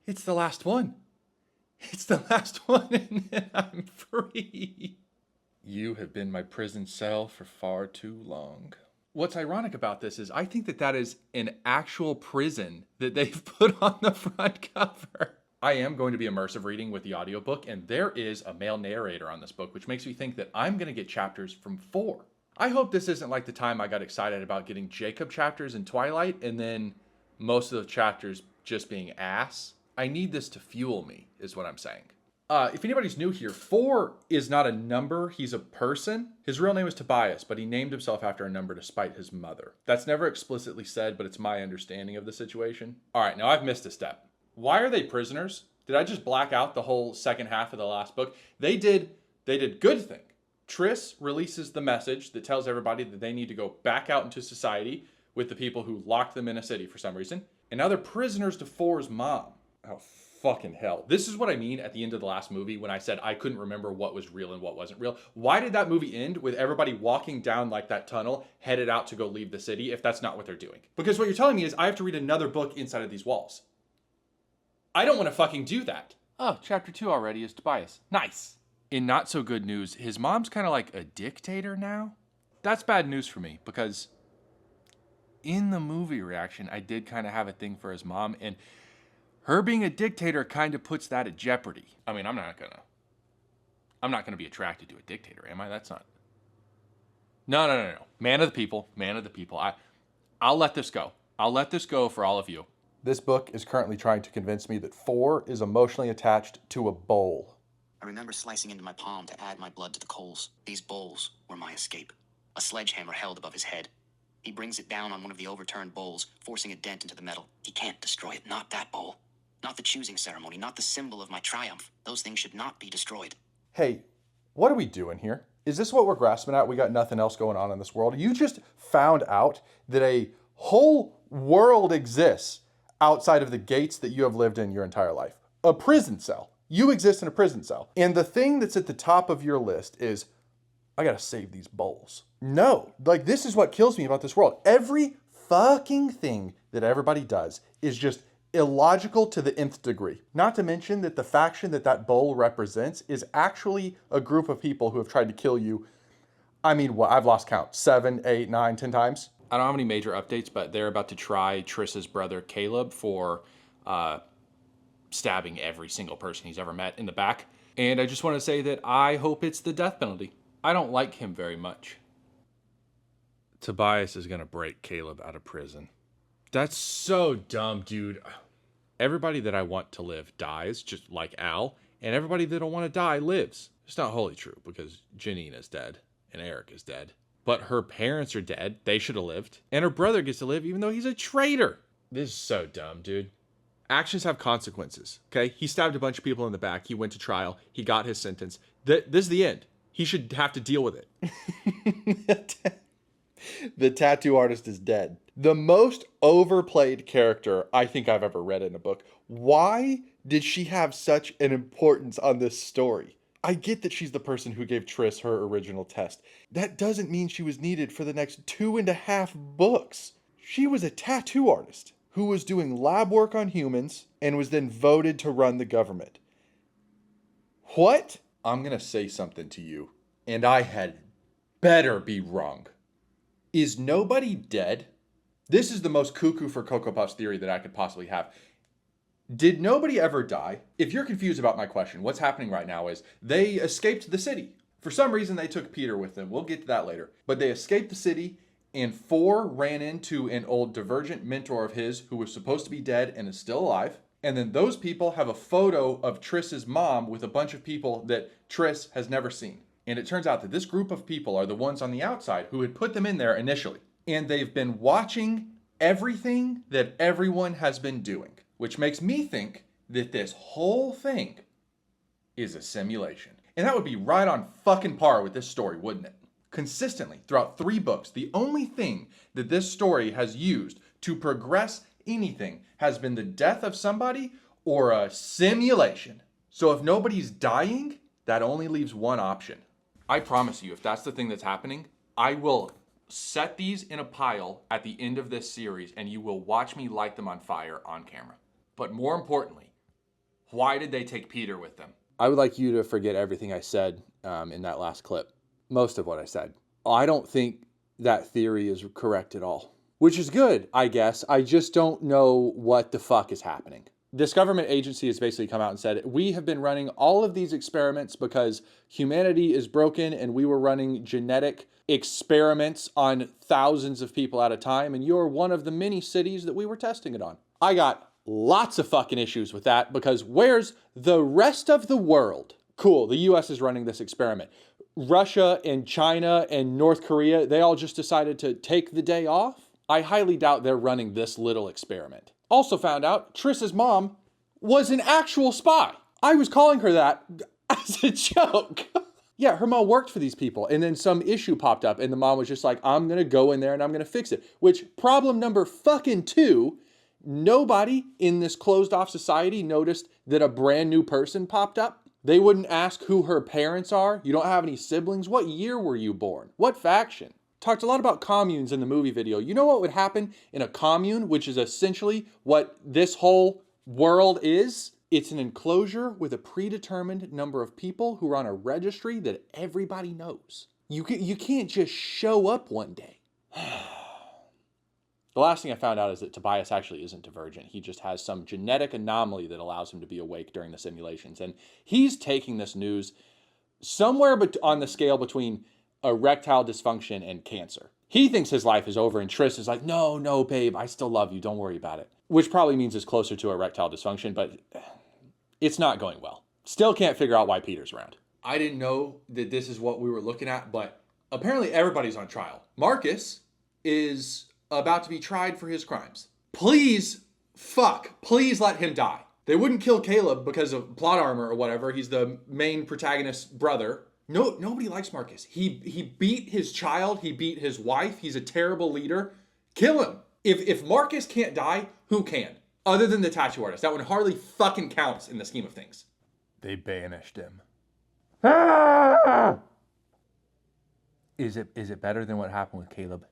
It's the last one. It's the last one, and then I'm free. You have been my prison cell for far too long. What's ironic about this is I think that that is an actual prison that they've put on the front cover. I am going to be immersive reading with the audiobook, and there is a male narrator on this book, which makes me think that I'm going to get chapters from 4. I hope this isn't like the time I got excited about getting Jacob chapters in Twilight, and then most of the chapters just being ass. I need this to fuel me, is what I'm saying. If anybody's new here, 4 is not a number, he's a person. His real name is Tobias, but he named himself after a number to spite his mother. That's never explicitly said, but it's my understanding of the situation. All right, now I've missed a step. Why are they prisoners? Did I just black out the whole second half of the last book? They did good thing. Triss releases the message that tells everybody that they need to go back out into society with the people who locked them in a city for some reason. And now they're prisoners to 4's mom. Oh, fucking hell. This is what I mean at the end of the last movie when I said I couldn't remember what was real and what wasn't real. Why did that movie end with everybody walking down like that tunnel, headed out to go leave the city, if that's not what they're doing? Because what you're telling me is I have to read another book inside of these walls. I don't want to fucking do that. Oh, chapter 2 already is Tobias. Nice. In not so good news, his mom's kind of like a dictator now. That's bad news for me because in the movie reaction, I did kind of have a thing for his mom, and her being a dictator kind of puts that at jeopardy. I mean, I'm not gonna be attracted to a dictator, am I? That's not. No. Man of the people. I'll let this go. I'll let this go for all of you. This book is currently trying to convince me that 4 is emotionally attached to a bowl. I remember slicing into my palm to add my blood to the coals. These bowls were my escape. A sledgehammer held above his head. He brings it down on one of the overturned bowls, forcing a dent into the metal. He can't destroy it. Not that bowl. Not the choosing ceremony. Not the symbol of my triumph. Those things should not be destroyed. Hey, what are we doing here? Is this what we're grasping at? We got nothing else going on in this world. You just found out that a whole world exists outside of the gates that you have lived in your entire life. A prison cell. You exist in a prison cell. And the thing that's at the top of your list is, I gotta save these bowls. No, like this is what kills me about this world. Every fucking thing that everybody does is just illogical to the nth degree. Not to mention that the faction that that bowl represents is actually a group of people who have tried to kill you. I mean, what? I've lost count. 7, 8, 9, 10 times. I don't have any major updates, but they're about to try Triss's brother Caleb for stabbing every single person he's ever met in the back. And I just want to say that I hope it's the death penalty. I don't like him very much. Tobias is going to break Caleb out of prison. That's so dumb, dude. Everybody that I want to live dies, just like Al, and everybody that don't want to die lives. It's not wholly true because Janine is dead and Eric is dead. But her parents are dead. They should have lived. And her brother gets to live even though he's a traitor. This is so dumb, dude. Actions have consequences, okay? He stabbed a bunch of people in the back. He went to trial. He got his sentence. This is the end. He should have to deal with it. The tattoo artist is dead. The most overplayed character I think I've ever read in a book. Why did she have such an importance on this story? I get that she's the person who gave Triss her original test. That doesn't mean she was needed for the next 2.5 books. She was a tattoo artist who was doing lab work on humans and was then voted to run the government. What? I'm going to say something to you, and I had better be wrong. Is nobody dead? This is the most cuckoo for Cocoa Puffs theory that I could possibly have. Did nobody ever die? If you're confused about my question, what's happening right now is they escaped the city. For some reason, they took Peter with them. We'll get to that later. But they escaped the city, and 4 ran into an old Divergent mentor of his who was supposed to be dead and is still alive. And then those people have a photo of Triss's mom with a bunch of people that Triss has never seen. And it turns out that this group of people are the ones on the outside who had put them in there initially. And they've been watching everything that everyone has been doing, which makes me think that this whole thing is a simulation. And that would be right on fucking par with this story, wouldn't it? Consistently, throughout 3 books, the only thing that this story has used to progress anything has been the death of somebody or a simulation. So if nobody's dying, that only leaves one option. I promise you, if that's the thing that's happening, I will set these in a pile at the end of this series and you will watch me light them on fire on camera. But more importantly, Why did they take Peter with them? I would like you to forget everything I said in that last clip. Most of what I said. I don't think that theory is correct at all. Which is good, I guess. I just don't know what the fuck is happening. This government agency has basically come out and said, we have been running all of these experiments because humanity is broken and we were running genetic experiments on thousands of people at a time, and you're one of the many cities that we were testing it on. I got lots of fucking issues with that because where's the rest of the world? Cool, the US is running this experiment. Russia and China and North Korea, they all just decided to take the day off. I highly doubt they're running this little experiment. Also found out Triss's mom was an actual spy. I was calling her that as a joke. Yeah, her mom worked for these people, and then some issue popped up, and the mom was just like, I'm gonna go in there and I'm gonna fix it. Which, problem number fucking 2, nobody in this closed off society noticed that a brand new person popped up. They wouldn't ask who her parents are. You don't have any siblings. What year were you born? What faction? Talked a lot about communes in the movie video. You know what would happen in a commune, which is essentially what this whole world is? It's an enclosure with a predetermined number of people who are on a registry that everybody knows. You can't just show up one day. The last thing I found out is that Tobias actually isn't divergent. He just has some genetic anomaly that allows him to be awake during the simulations. And he's taking this news somewhere on the scale between erectile dysfunction and cancer. He thinks his life is over, and Triss is like, no, babe, I still love you. Don't worry about it. Which probably means it's closer to erectile dysfunction, but it's not going well. Still can't figure out why Peter's around. I didn't know that this is what we were looking at, but apparently everybody's on trial. Marcus is about to be tried for his crimes. Please let him die. They wouldn't kill Caleb because of plot armor or whatever. He's the main protagonist's brother. No, nobody likes Marcus. He beat his child. He beat his wife. He's a terrible leader. Kill him. If Marcus can't die, who can? Other than the tattoo artist. That one hardly fucking counts in the scheme of things. They banished him. Is it better than what happened with Caleb?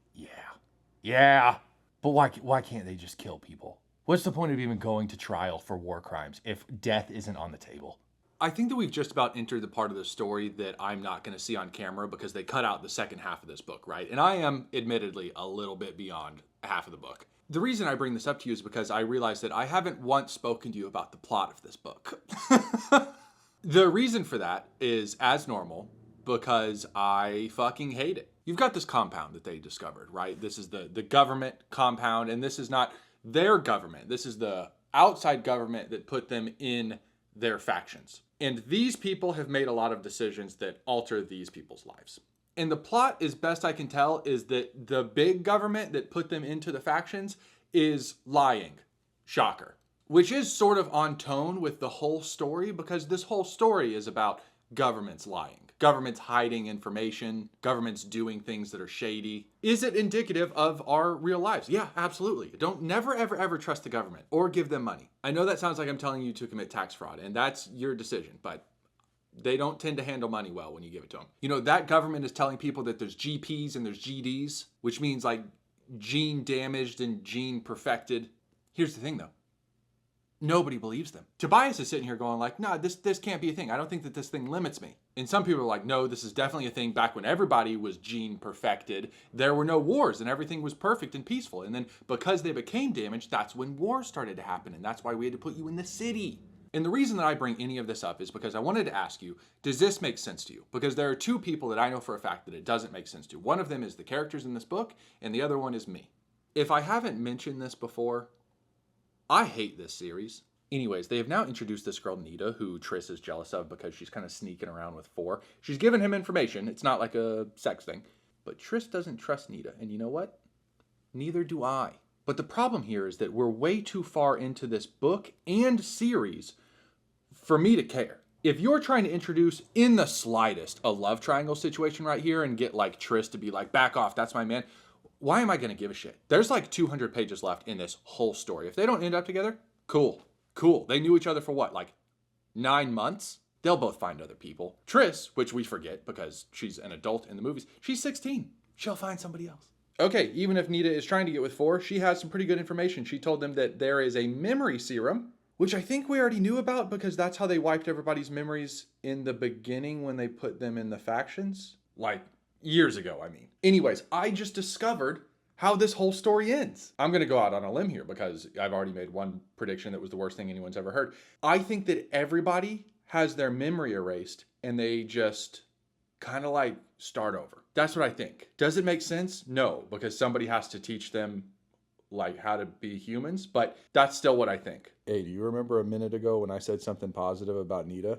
Yeah. But why can't they just kill people? What's the point of even going to trial for war crimes if death isn't on the table? I think that we've just about entered the part of the story that I'm not going to see on camera because they cut out the second half of this book, right? And I am admittedly a little bit beyond half of the book. The reason I bring this up to you is because I realize that I haven't once spoken to you about the plot of this book. The reason for that is, as normal, because I fucking hate it. You've got this compound that they discovered, right? This is the government compound, and this is not their government. This is the outside government that put them in their factions. And these people have made a lot of decisions that alter these people's lives. And the plot, as best I can tell, is that the big government that put them into the factions is lying. Shocker. Which is sort of on tone with the whole story, because this whole story is about governments lying. Governments hiding information, governments doing things that are shady. Is it indicative of our real lives? Yeah, absolutely. Don't never, ever trust the government or give them money. I know that sounds like I'm telling you to commit tax fraud, and that's your decision, but they don't tend to handle money well when you give it to them. You know, that government is telling people that there's GPs and there's GDs, which means like gene damaged and gene perfected. Here's the thing though. Nobody believes them. Tobias is sitting here going like, no, this can't be a thing. I don't think that this thing limits me. And some people are like, no, this is definitely a thing. Back when everybody was gene perfected, there were no wars and everything was perfect and peaceful. And then because they became damaged, that's when wars started to happen. And that's why we had to put you in the city. And the reason that I bring any of this up is because I wanted to ask you, does this make sense to you? Because there are two people that I know for a fact that it doesn't make sense to. One of them is the characters in this book, and the other one is me. If I haven't mentioned this before, I hate this series. Anyways, they have now introduced this girl, Nita, who Triss is jealous of because she's kind of sneaking around with 4. She's given him information. It's not like a sex thing. But Triss doesn't trust Nita. And you know what? Neither do I. But the problem here is that we're way too far into this book and series for me to care. If you're trying to introduce in the slightest a love triangle situation right here and get like Triss to be like, back off, that's my man, why am I going to give a shit? There's like 200 pages left in this whole story. If they don't end up together, cool. They knew each other for what, like 9 months? They'll both find other people. Triss, which we forget because she's an adult in the movies, she's 16. She'll find somebody else. Okay, even if Nita is trying to get with 4, she has some pretty good information. She told them that there is a memory serum which I think we already knew about because that's how they wiped everybody's memories in the beginning when they put them in the factions. Like years ago, I mean. Anyways, I just discovered how this whole story ends. I'm going to go out on a limb here because I've already made one prediction that was the worst thing anyone's ever heard. I think that everybody has their memory erased and they just kind of like start over. That's what I think. Does it make sense? No, because somebody has to teach them like how to be humans, but that's still what I think. Hey, do you remember a minute ago when I said something positive about Nita?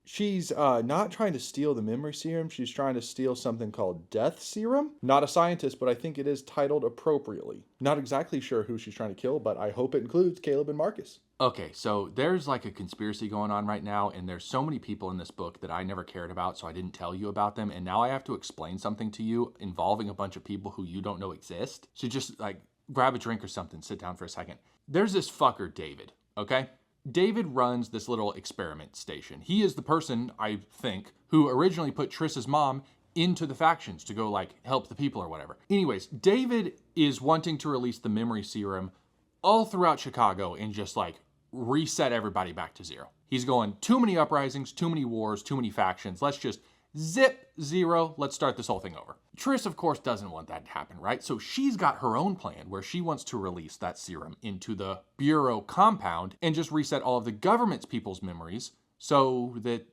She's not trying to steal the memory serum. She's trying to steal something called death serum. Not a scientist, but I think it is titled appropriately. Not exactly sure who she's trying to kill, but I hope it includes Caleb and Marcus. Okay, so there's like a conspiracy going on right now, and there's so many people in this book that I never cared about, so I didn't tell you about them, and now I have to explain something to you involving a bunch of people who you don't know exist. So just like grab a drink or something, sit down for a second. There's this fucker, David, okay? David runs this little experiment station. He is the person, I think, who originally put Triss's mom into the factions to go like help the people or whatever. Anyways, David is wanting to release the memory serum all throughout Chicago and just like reset everybody back to zero. He's going, too many uprisings, too many wars, too many factions. Let's just zip zero. Let's start this whole thing over. Triss, of course, doesn't want that to happen, right? So she's got her own plan where she wants to release that serum into the Bureau compound and just reset all of the government's people's memories so that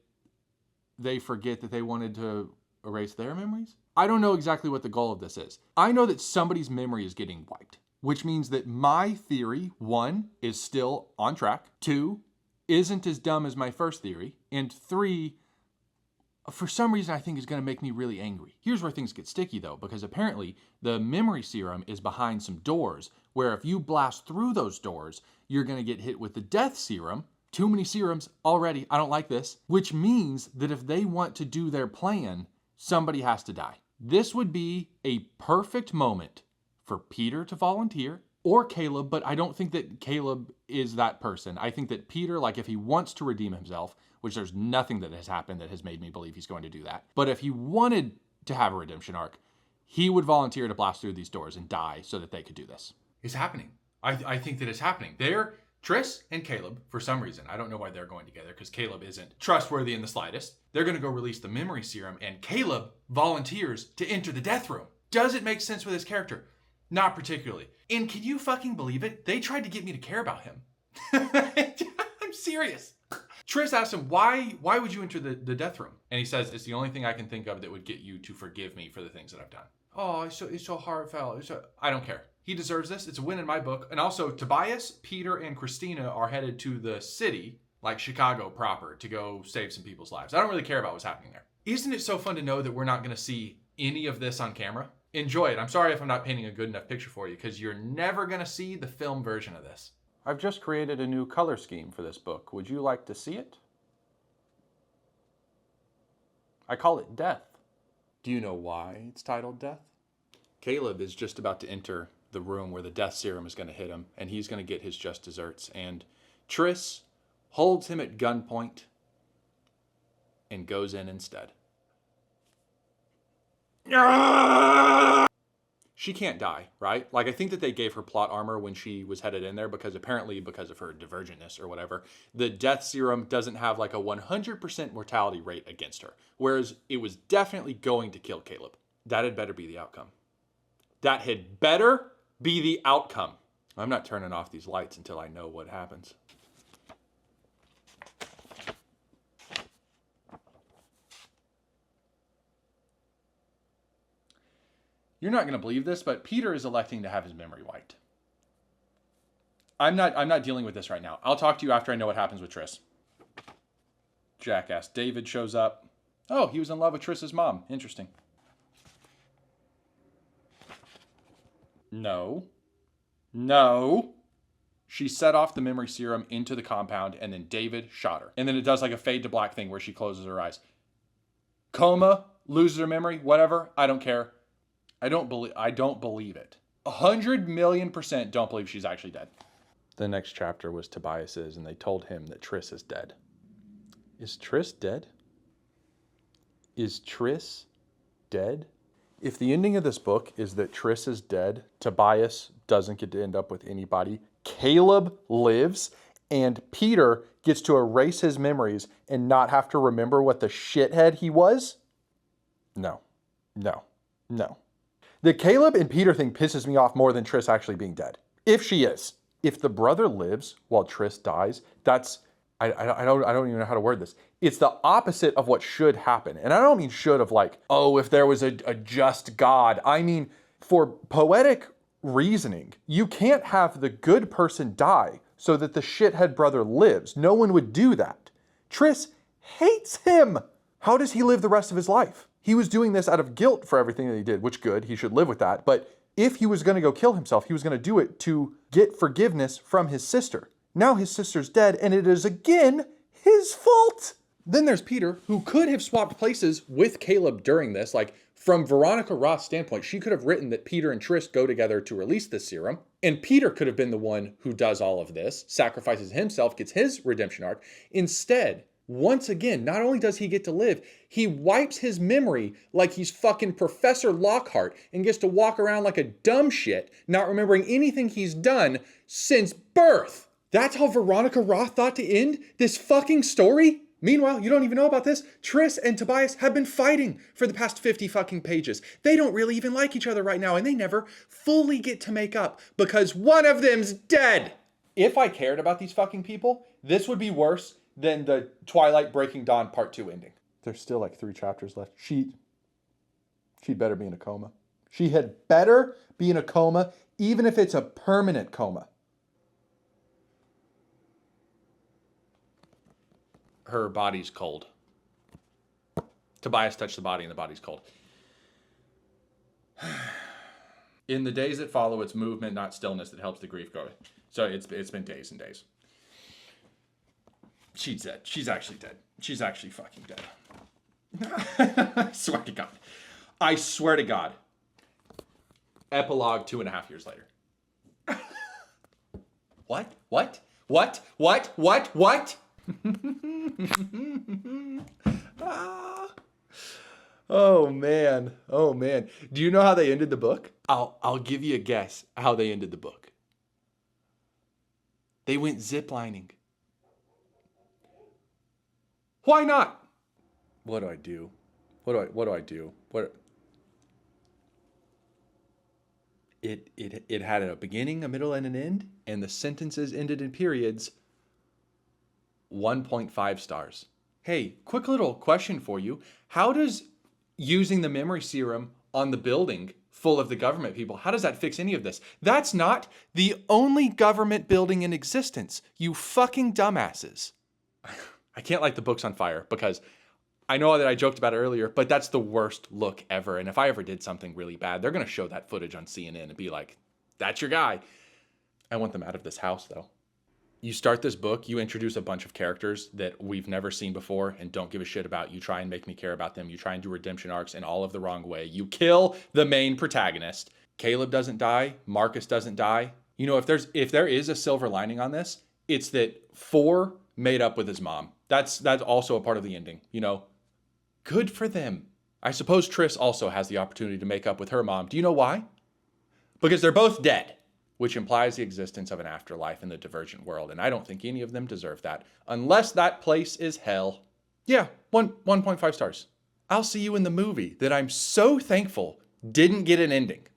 they forget that they wanted to erase their memories. I don't know exactly what the goal of this is. I know that somebody's memory is getting wiped, which means that my theory, 1, is still on track, 2, isn't as dumb as my first theory, and 3, for some reason I think is going to make me really angry. Here's where things get sticky though, because apparently the memory serum is behind some doors, where if you blast through those doors, you're going to get hit with the death serum. Too many serums already, I don't like this, which means that if they want to do their plan, somebody has to die. This would be a perfect moment for Peter to volunteer, or Caleb, but I don't think that Caleb is that person. I think that Peter, like if he wants to redeem himself, which there's nothing that has happened that has made me believe he's going to do that, but if he wanted to have a redemption arc, he would volunteer to blast through these doors and die so that they could do this. It's happening. I think that it's happening. They're Triss and Caleb, for some reason, I don't know why they're going together, because Caleb isn't trustworthy in the slightest. They're going to go release the memory serum, and Caleb volunteers to enter the death room. Does it make sense with his character? Not particularly. And can you fucking believe it? They tried to get me to care about him. I'm serious. Triss asked him, why would you enter the death room? And he says, it's the only thing I can think of that would get you to forgive me for the things that I've done. Oh, it's so heartfelt. I don't care. He deserves this. It's a win in my book. And also, Tobias, Peter, and Christina are headed to the city, like Chicago proper, to go save some people's lives. I don't really care about what's happening there. Isn't it so fun to know that we're not going to see any of this on camera? Enjoy it. I'm sorry if I'm not painting a good enough picture for you, because you're never going to see the film version of this. I've just created a new color scheme for this book. Would you like to see it? I call it Death. Do you know why it's titled Death? Caleb is just about to enter the room where the death serum is going to hit him, and he's going to get his just desserts. And Triss holds him at gunpoint and goes in instead. She can't die, right? Like, I think that they gave her plot armor when she was headed in there because apparently because of her divergentness or whatever, the death serum doesn't have like a 100% mortality rate against her, whereas it was definitely going to kill Caleb. That had better be the outcome. That had better be the outcome. I'm not turning off these lights until I know what happens. You're not going to believe this, but Peter is electing to have his memory wiped. I'm not dealing with this right now. I'll talk to you after I know what happens with Triss. Jackass. David shows up. Oh, he was in love with Triss's mom. Interesting. No. She set off the memory serum into the compound, and then David shot her. And then it does like a fade to black thing where she closes her eyes. Coma, loses her memory, whatever. I don't care. I don't believe it. 100,000,000% don't believe she's actually dead. The next chapter was Tobias's, and they told him that Triss is dead. Is Triss dead? Is Triss dead? If the ending of this book is that Triss is dead, Tobias doesn't get to end up with anybody, Caleb lives, and Peter gets to erase his memories and not have to remember what the shithead he was? No, no, no. The Caleb and Peter thing pisses me off more than Triss actually being dead. If she is. If the brother lives while Triss dies, that's, I don't even know how to word this. It's the opposite of what should happen. And I don't mean should of like, oh, if there was a just God. I mean, for poetic reasoning, you can't have the good person die so that the shithead brother lives. No one would do that. Triss hates him. How does he live the rest of his life? He was doing this out of guilt for everything that he did, which good, he should live with that. But if he was going to go kill himself, he was going to do it to get forgiveness from his sister. Now his sister's dead, and it is again his fault. Then there's Peter, who could have swapped places with Caleb during this. Like, from Veronica Roth's standpoint, she could have written that Peter and Triss go together to release the serum. And Peter could have been the one who does all of this, sacrifices himself, gets his redemption arc. Instead, once again, not only does he get to live, he wipes his memory like he's fucking Professor Lockhart and gets to walk around like a dumb shit, not remembering anything he's done since birth. That's how Veronica Roth thought to end this fucking story? Meanwhile, you don't even know about this. Triss and Tobias have been fighting for the past 50 fucking pages. They don't really even like each other right now, and they never fully get to make up because one of them's dead. If I cared about these fucking people, this would be worse than the Twilight Breaking Dawn Part 2 ending. There's still like 3 chapters left. She'd better be in a coma. She had better be in a coma, even if it's a permanent coma. Her body's cold. Tobias touched the body and the body's cold. In the days that follow, it's movement, not stillness, that helps the grief go. So it's been days and days. She's dead. She's actually dead. She's actually fucking dead. I swear to God. I swear to God. Epilogue 2.5 years later. What? What? What? What? What? What? Ah. Oh man. Oh man. Do you know how they ended the book? I'll give you a guess how they ended the book. They went ziplining. Why not? What do I do? What do I do? It had a beginning, a middle, and an end, and the sentences ended in periods. 1.5 stars. Hey, quick little question for you. How does using the memory serum on the building full of the government people, how does that fix any of this? That's not the only government building in existence, you fucking dumbasses. I can't light the books on fire because I know that I joked about it earlier, but that's the worst look ever. And if I ever did something really bad, they're going to show that footage on CNN and be like, that's your guy. I want them out of this house, though. You start this book, you introduce a bunch of characters that we've never seen before and don't give a shit about. You try and make me care about them. You try and do redemption arcs in all of the wrong way. You kill the main protagonist. Caleb doesn't die. Marcus doesn't die. You know, if there is a silver lining on this, it's that 4 made up with his mom. That's also a part of the ending, you know. Good for them. I suppose Triss also has the opportunity to make up with her mom. Do you know why? Because they're both dead, which implies the existence of an afterlife in the Divergent world, and I don't think any of them deserve that, unless that place is hell. Yeah, 1.5 stars. I'll see you in the movie that I'm so thankful didn't get an ending.